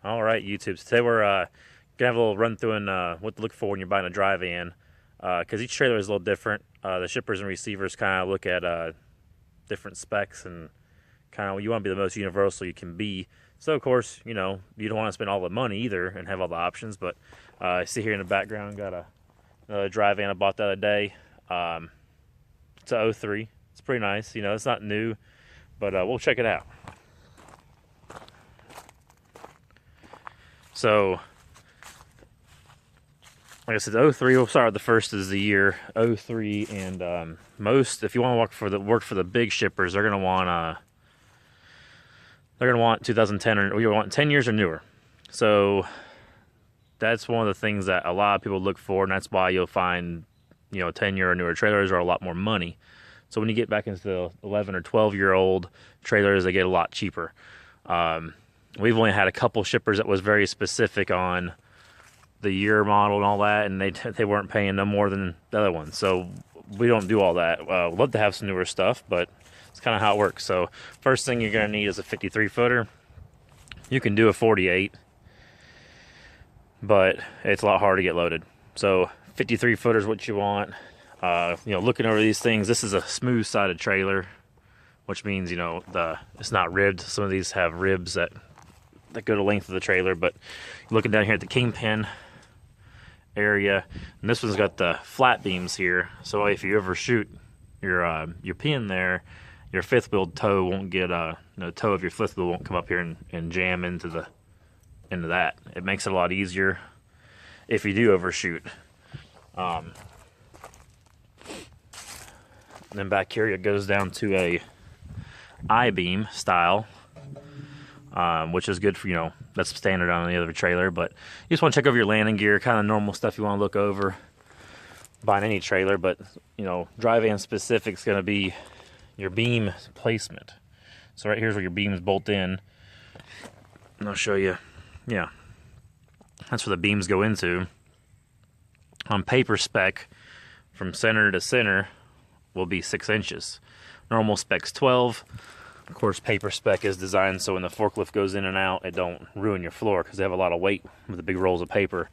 All right, YouTube. So today we're gonna have a little run through and what to look for when you're buying a dry van, because each trailer is a little different. The shippers and receivers kind of look at different specs and kind of you want to be the most universal you can be. So of course, you know, you don't want to spend all the money either and have all the options. But I see here in the background got another dry van I bought the other day. It's a '03. It's pretty nice. You know, it's not new, but we'll check it out. So, like I said, '03. We'll start with the first is the year '03, and most, if you want to work for the big shippers, they're gonna want 2010 or you want 10 years or newer. So that's one of the things that a lot of people look for, and that's why you'll find 10-year or newer trailers are a lot more money. So when you get back into the 11 or 12-year-old trailers, they get a lot cheaper. We've only had a couple shippers that was very specific on the year model and all that, and they weren't paying no more than the other ones. So we don't do all that. We'd love to have some newer stuff, but it's kind of how it works. So first thing you're going to need is a 53-footer. You can do a 48, but it's a lot harder to get loaded. So 53-footer is what you want. Looking over these things, this is a smooth-sided trailer, which means it's not ribbed. Some of these have ribs that go to length of the trailer, but looking down here at the kingpin area, and this one's got the flat beams here, so if you ever shoot your pin there, your fifth wheel toe won't get the toe of your fifth wheel won't come up here and jam into that. It makes it a lot easier if you do overshoot. Then back here it goes down to a I-beam style, which is good for, that's standard on any other trailer, but you just want to check over your landing gear, kind of normal stuff you want to look over buying any trailer. But dry van specific is going to be your beam placement. So right here's where your beams bolt in, and I'll show you. Yeah, that's where the beams go into. On paper spec, from center to center will be 6 inches. Normal spec's 12. Of course, paper spec is designed so when the forklift goes in and out, it don't ruin your floor because they have a lot of weight with the big rolls of paper.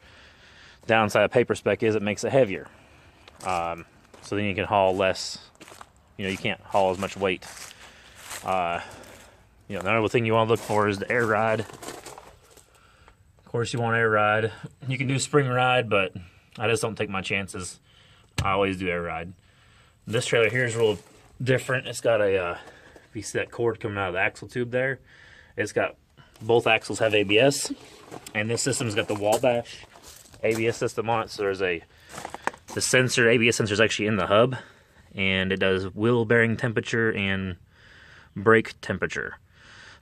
Downside of paper spec is it makes it heavier. So then you can haul less, you can't haul as much weight. Another thing you want to look for is the air ride. Of course, you want air ride. You can do spring ride, but I just don't take my chances. I always do air ride. This trailer here is real different. It's got if you see that cord coming out of the axle tube there, it's got both axles have ABS, and this system's got the Wabash ABS system on it. So there's the sensor, ABS sensor is actually in the hub, and it does wheel bearing temperature and brake temperature.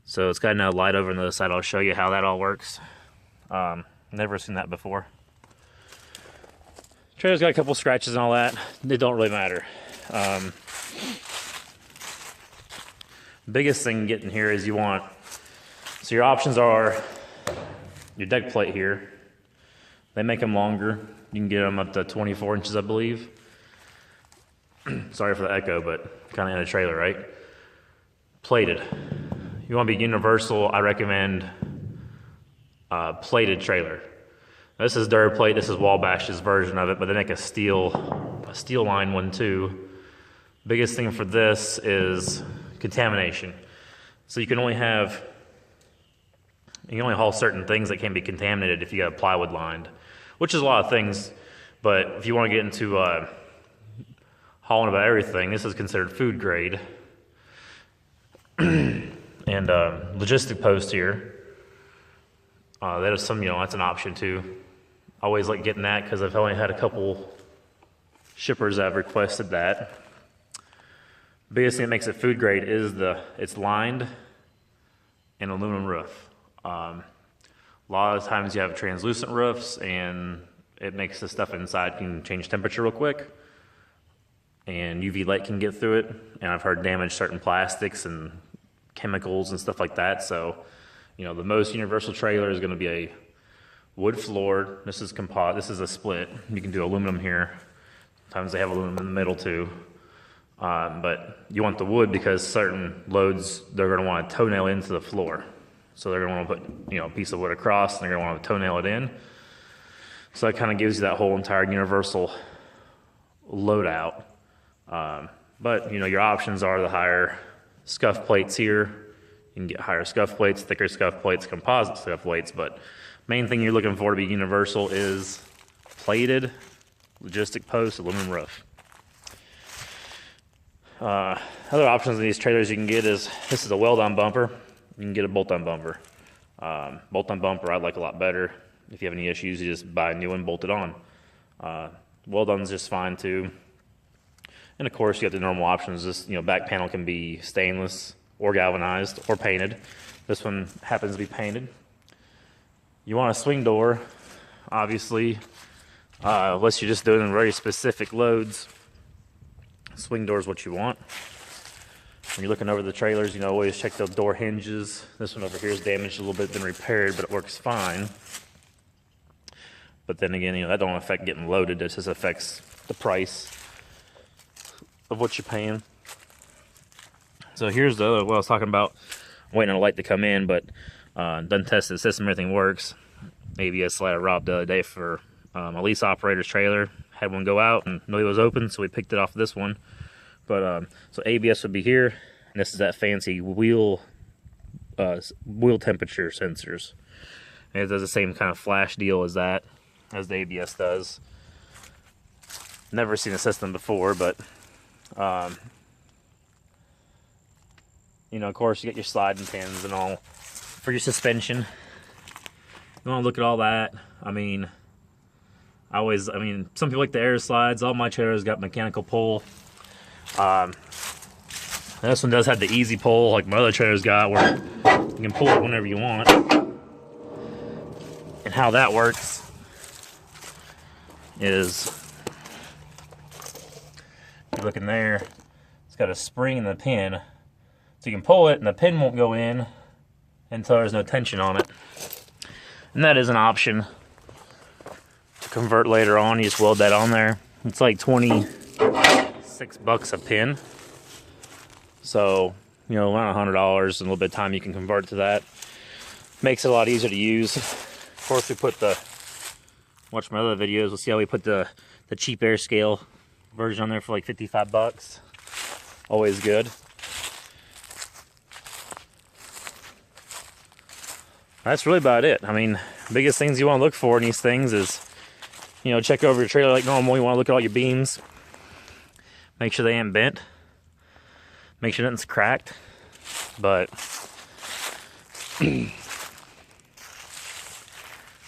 So it's got another light over on the other side. I'll show you how that all works. Never seen that before. Trailer's got a couple scratches and all that. They don't really matter. Biggest thing getting here is so your options are your deck plate here. They make them longer. You can get them up to 24 inches, I believe. Sorry for the echo, but kind of in a trailer, right? Plated. You want to be universal, I recommend plated trailer. This is DuraPlate, this is Wabash's version of it, but they make a steel line one too. Biggest thing for this is contamination. So you can only haul certain things that can be contaminated if you got plywood lined, which is a lot of things. But if you want to get into hauling about everything, this is considered food grade. And logistic post here, that is that's an option too. I always like getting that because I've only had a couple shippers that have requested that. Biggest thing that makes it food grade is it's lined and aluminum roof. A lot of times you have translucent roofs and it makes the stuff inside can change temperature real quick, and UV light can get through it, and I've heard damage certain plastics and chemicals and stuff like that. So the most universal trailer is going to be a wood floor. This is composite. This is a split. You can do aluminum here. Sometimes they have aluminum in the middle too. But you want the wood because certain loads, they're going to want to toenail into the floor. So they're gonna want to put, a piece of wood across, and they're gonna want to toenail it in. So that kind of gives you that whole entire universal loadout. But your options are the higher scuff plates here. You can get higher scuff plates, thicker scuff plates, composite scuff plates, but main thing you're looking for to be universal is plated logistic post aluminum roof. Other options in these trailers you can get is, this is a weld-on bumper. You can get a bolt-on bumper. Bolt-on bumper I like a lot better. If you have any issues, you just buy a new one, bolt it on. Weld-on's just fine too. And of course, you have the normal options. This back panel can be stainless or galvanized or painted. This one happens to be painted. You want a swing door, obviously, unless you're just doing very specific loads. Swing door is what you want. When you're looking over the trailers, always check the door hinges. This one over here is damaged a little bit, been repaired, but it works fine. But then again, that don't affect getting loaded. It just affects the price of what you're paying. So here's the other, what I was talking about, waiting on a light to come in, but done tested the system, everything works. ABS slide I robbed the other day for a lease operator's trailer. Had one go out and knew it was open, so we picked it off this one. But so ABS would be here, and this is that fancy wheel temperature sensors. And it does the same kind of flash deal as that, as the ABS does. Never seen a system before, but of course you get your sliding pins and all for your suspension. You want to look at all that. Some people like the air slides. All my trailers got mechanical pull. This one does have the easy pull, like my other trailers got, where you can pull it whenever you want. And how that works is, you look in there, it's got a spring in the pin, so you can pull it and the pin won't go in until there's no tension on it. And that is an option to convert later on. You just weld that on there. It's like $26 a pin. So, around $100 and a little bit of time you can convert to that. Makes it a lot easier to use. Of course, we put watch my other videos, we'll see how we put the cheap air scale version on there for like $55. Always good. That's really about it. Biggest things you want to look for in these things is, check over your trailer like normal. You want to look at all your beams. Make sure they ain't bent. Make sure nothing's cracked. But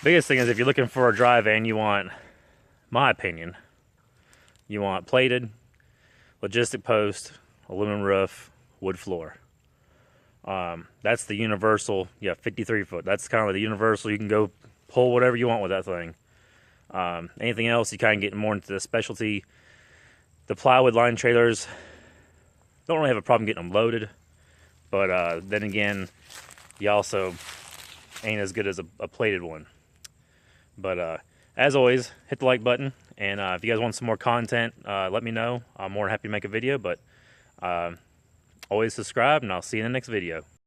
biggest thing is, if you're looking for a dry van, you want, my opinion, you want plated, logistic post, aluminum roof, wood floor. That's the universal, 53 foot. That's kind of the universal. You can go pull whatever you want with that thing. Anything else, you kind of get more into the specialty. The plywood line trailers, don't really have a problem getting them loaded. But then again, you also ain't as good as a plated one. But as always, hit the like button. And if you guys want some more content, let me know. I'm more than happy to make a video. But always subscribe, and I'll see you in the next video.